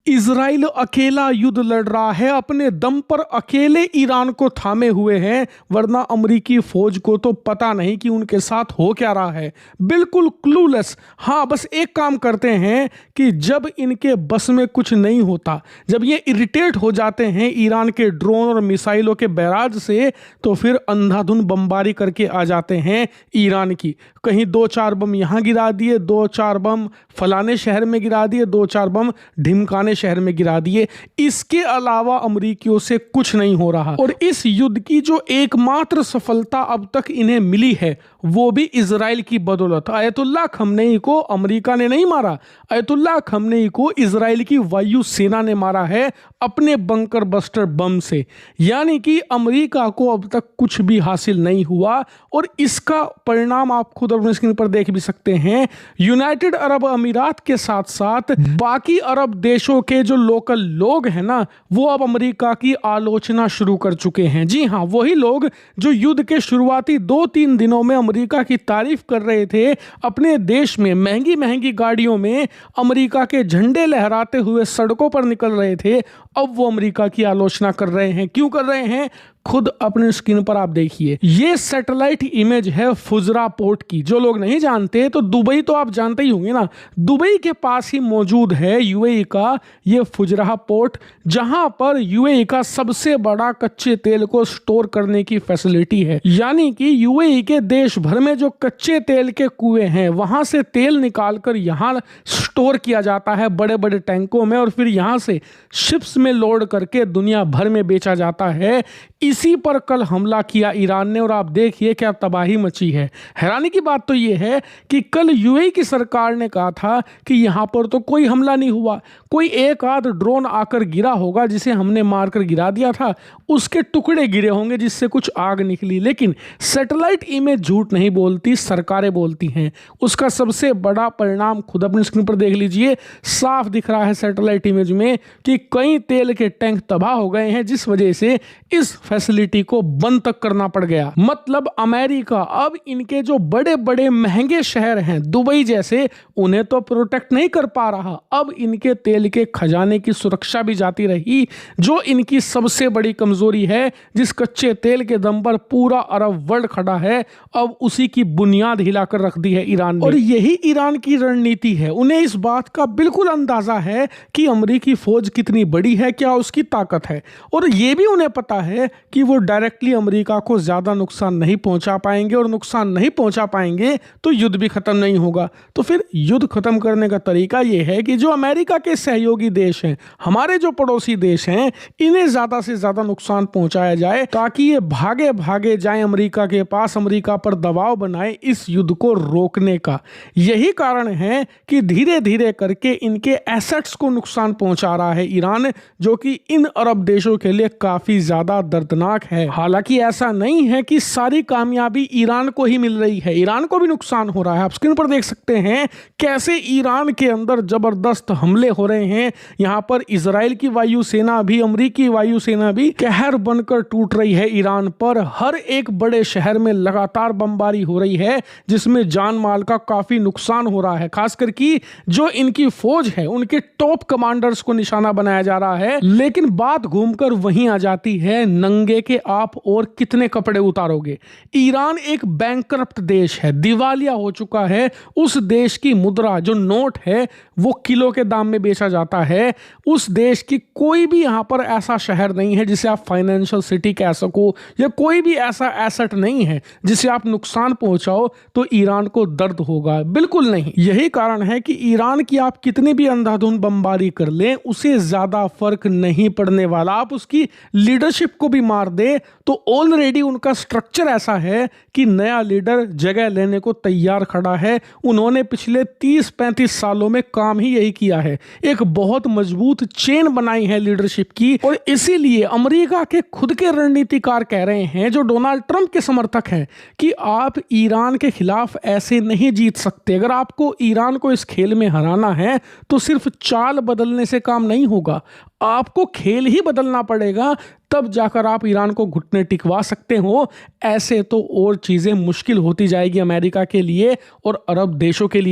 Israel अकेला युद्ध लड़ रहा है, अपने दम पर अकेले ईरान को थामे हुए हैं, वरना अमेरिकी फौज को तो पता नहीं कि उनके साथ हो क्या रहा है। बिल्कुल क्लूलेस। हाँ, बस एक काम करते हैं कि जब इनके बस में कुछ नहीं होता, जब ये इरिटेट हो जाते हैं ईरान के ड्रोन और मिसाइलों के बैराज से, तो फिर अंधाधुंध बमबारी करके आ जाते हैं ईरान की। कहीं 2-4 बम यहाँ गिरा दिए, 2-4 बम फलाने शहर में गिरा दिए, 2-4 बम ढिमकाने शहर में गिरा दिए। इसके अलावा अमेरिकियों से कुछ नहीं हो रहा। और इस युद्ध की जो एकमात्र सफलता अब तक इन्हें मिली है, वो भी इजराइल की बदौलत। आयतुल्लाह खमनेई को अमेरिका ने नहीं मारा, आयतुल्लाह खमनेई को इजराइल की वायु सेना ने मारा है अपने बंकर बस्टर बम से। यानी कि अमेरिका को अब तक कुछ भी हासिल नहीं हुआ। और इसका परिणाम आप खुद अपनी स्क्रीन पर देख भी सकते हैं। यूनाइटेड अरब अमीरात के साथ साथ बाकी अरब देशों के जो लोकल लोग हैं ना, वो अब अमेरिका की आलोचना शुरू कर चुके हैं। जी हाँ, वही लोग जो युद्ध के शुरुआती 2-3 दिनों में अमेरिका की तारीफ कर रहे थे, अपने देश में महंगी महंगी गाड़ियों में अमेरिका के झंडे लहराते हुए सड़कों पर निकल रहे थे, अब वो अमेरिका की आलोचना कर रहे हैं। क्यों कर रहे हैं? खुद अपने स्क्रीन पर आप देखिए। ये सैटेलाइट इमेज है फुजरा पोर्ट की। जो लोग नहीं जानते, तो दुबई तो आप जानते ही होंगे ना, दुबई के पास ही मौजूद है यूएई का ये फुजरा पोर्ट, जहां पर यूएई का सबसे बड़ा कच्चे तेल को स्टोर करने की फैसिलिटी है। यानी कि यूएई के देश भर में जो कच्चे तेल के कुएं हैं, वहां से तेल निकालकर यहां स्टोर किया जाता है बड़े बड़े टैंकों में, और फिर यहां से शिप्स में लोड करके दुनिया भर में बेचा जाता है। इसी पर कल हमला किया ईरान ने, और आप देखिए क्या तबाही मची है। हैरानी की बात तो यह है कि कल यूएई की सरकार ने कहा था कि यहां पर तो कोई हमला नहीं हुआ, कोई एक आध ड्रोन आकर गिरा होगा जिसे हमने मारकर गिरा दिया था, उसके टुकड़े गिरे होंगे जिससे कुछ आग निकली। लेकिन सैटेलाइट इमेज झूठ नहीं बोलती, सरकारें बोलती हैं। उसका सबसे बड़ा परिणाम खुद अपनी स्क्रीन पर देख लीजिए। साफ दिख रहा है सैटेलाइट इमेज में कि कई तेल के टैंक तबाह हो गए हैं, जिस वजह से इस फैसिलिटी को बंद तक करना पड़ गया। मतलब अमेरिका अब इनके जो बड़े बड़े महंगे शहर हैं दुबई जैसे, उन्हें तो प्रोटेक्ट नहीं कर पा रहा। अब इनके तेल के खजाने की सुरक्षा भी जाती रही, जो इनकी सबसे बड़ी कमजोरी है। जिस कच्चे तेल के दम पर पूरा अरब वर्ल्ड खड़ा है, अब उसी की बुनियाद हिलाकर रख दी है ईरान ने। और यही ईरान की रणनीति है। उन्हें इस बात का बिल्कुल अंदाजा है कि अमेरिकी फौज कितनी बड़ी है, क्या उसकी ताकत है। और यह भी उन्हें पता है कि वो डायरेक्टली अमेरिका को ज्यादा नुकसान नहीं पहुंचा पाएंगे, और नुकसान नहीं पहुंचा पाएंगे तो युद्ध भी खत्म नहीं होगा। तो फिर युद्ध खत्म करने का तरीका यह है कि जो अमेरिका के सहयोगी देश हैं, हमारे जो पड़ोसी देश हैं, इन्हें ज्यादा से ज्यादा नुकसान पहुंचाया जाए, ताकि ये भागे भागे जाएं अमेरिका के पास, अमेरिका पर दबाव बनाए इस युद्ध को रोकने का। यही कारण है कि धीरे धीरे करके इनके एसेट्स को नुकसान पहुंचा रहा है ईरान, जो कि इन अरब देशों के लिए काफी ज्यादा दर्दनाक है। हालांकि ऐसा नहीं है कि सारी कामयाबी ईरान को ही मिल रही है, ईरान को भी नुकसान हो रहा है। आप स्क्रीन पर देख सकते हैं कैसे ईरान के अंदर जबरदस्त हमले हो रहे हैं। यहां पर इजराइल की वायुसेना भी, अमेरिकी वायुसेना भी कहर बनकर टूट रही है ईरान पर। हर एक बड़े शहर में लगातार बमबारी हो रही है, जिसमें जान माल का काफी नुकसान हो रहा है। खासकर कि जो इनकी फौज है, उनके टॉप कमांडर्स को निशाना बनाया जा रहा है। लेकिन बात घूमकर वहीं आ जाती है, नंगे के आप और कितने कपड़े उतारोगे। ईरान एक बैंकरप्ट देश है, दिवालिया हो चुका है। उस देश की मुद्रा जो नोट है वो किलो के दाम में बेचा जाता है। उस देश की कोई भी यहां पर ऐसा शहर नहीं है जिसे आप फाइनेंशियल सिटी कह सको, या कोई भी ऐसा एसेट नहीं है जिसे आप नुकसान पहुंचाओ तो ईरान को दर्द होगा, बिल्कुल नहीं। यही कारण है कि ईरान की आप कितनी भी अंधाधुंध बमबारी कर लें, उसे ज्यादा फर्क नहीं पड़ने वाला। आप उसकी लीडरशिप को भी मार दे तो ऑलरेडी उनका स्ट्रक्चर ऐसा है कि नया लीडर जगह लेने को तैयार खड़ा है। उन्होंने पिछले 30-35 सालों में काम ही यही किया है, एक बहुत मजबूत चेन बनाई है लीडरशिप की। और इसीलिए अमेरिका के खुद के रणनीतिकार कह रहे हैं, जो डोनाल्ड ट्रंप के समर्थक हैं, कि आप ईरान के खिलाफ ऐसे नहीं जीत सकते। अगर आपको ईरान को इस खेल में हराना है तो सिर्फ चाल बदलने से काम नहीं होगा, आपको खेल ही बदलना पड़ेगा, तब जाकर आप ईरान को घुटने टिकवा सकते हो। ऐसे तो और चीजें मुश्किल होती जाएगी अमेरिका के लिए और अरब देशों के लिए।